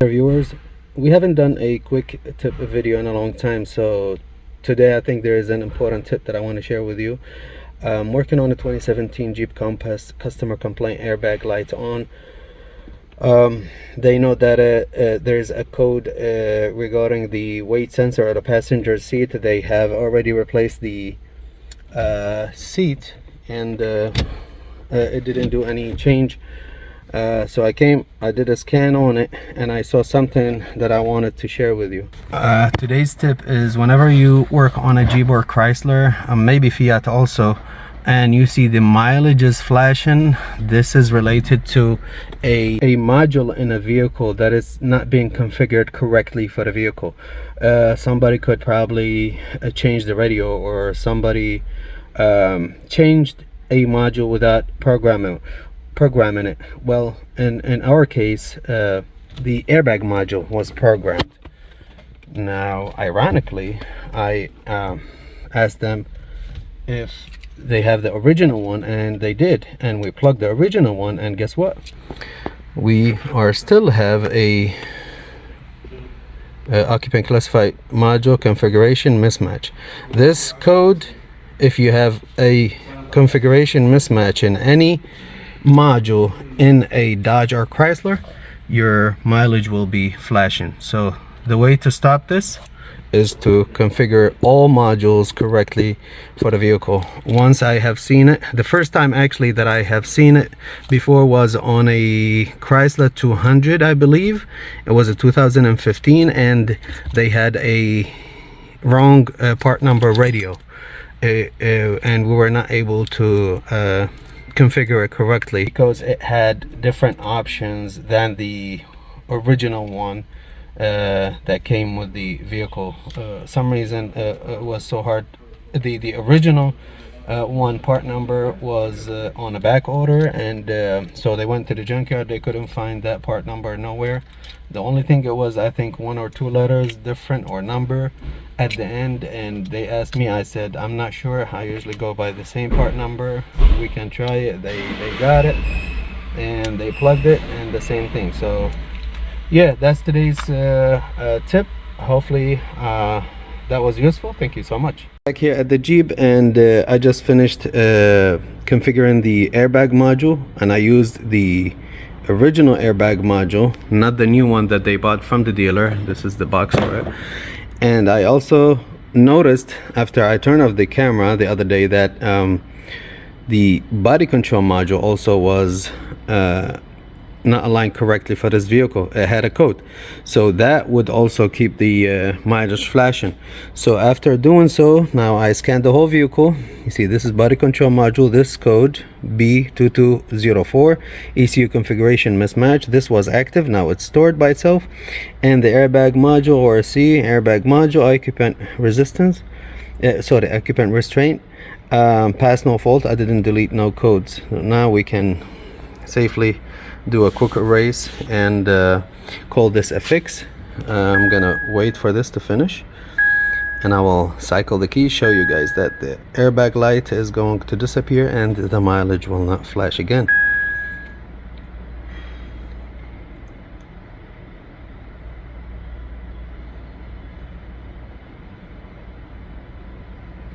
Viewers, we haven't done a quick tip video in a long time, so today I think there is an important tip that I want to share with you. I'm working on a 2017 Jeep Compass customer complaint airbag light on. They know that there's a code regarding the weight sensor of the passenger seat. They have already replaced the seat, and it didn't do any change. So I did a scan on it, and I saw something that I wanted to share with you. Today's tip is, whenever you work on a Jeep or Chrysler, maybe Fiat also, and you see the mileage is flashing, this is related to a module in a vehicle that is not being configured correctly for the vehicle. Somebody could probably change the radio, or somebody changed a module without programming it. Well, in our case, the airbag module was programmed. Now, ironically, I asked them if they have the original one, and they did, and we plugged the original one, and guess what? We still have a occupant classified module configuration mismatch. This code, if you have a configuration mismatch in any module in a Dodge or Chrysler, your mileage will be flashing. So the way to stop this is to configure all modules correctly for the vehicle. Once I have seen it, the first time actually that I have seen it before was on a Chrysler 200, I believe. It was a 2015, and they had a wrong part number radio, and we were not able to configure it correctly because it had different options than the original one that came with the vehicle. Some reason it was so hard. The original one part number was on a back order, and so they went to the junkyard. They couldn't find that part number nowhere. The only thing it was, I think, 1 or 2 letters different or number at the end, and they asked me. I said, I'm not sure. I usually go by the same part number. We can try it. They got it, and they plugged it, and the same thing. So yeah, that's today's tip. Hopefully that was useful. Thank you so much. Back here at the Jeep, and I just finished configuring the airbag module, and I used the original airbag module, not the new one that they bought from the dealer. This is the box for it. And I also noticed, after I turned off the camera the other day, that the body control module also was not aligned correctly for this vehicle. It had a code, so that would also keep the mileage flashing. So after doing so, now I scanned the whole vehicle. You see, this is body control module, this code B2204, ECU configuration mismatch. This was active, now it's stored by itself. And the airbag module, or C airbag module, occupant resistance, occupant restraint, pass no fault. I didn't delete no codes. Now we can safely do a quick erase and call this a fix. I'm gonna wait for this to finish, and I will cycle the key, show you guys that the airbag light is going to disappear and the mileage will not flash again.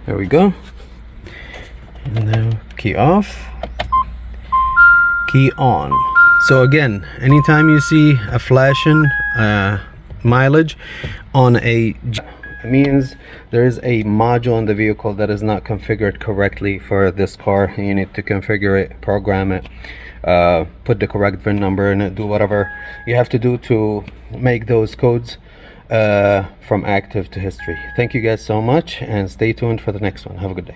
There we go. And now key off, key on. So again, anytime you see a flashing mileage on a Jeep, it means there is a module in the vehicle that is not configured correctly for this car. You need to configure it, program it, put the correct VIN number in it, do whatever you have to do to make those codes from active to history. Thank you guys so much, and stay tuned for the next one. Have a good day.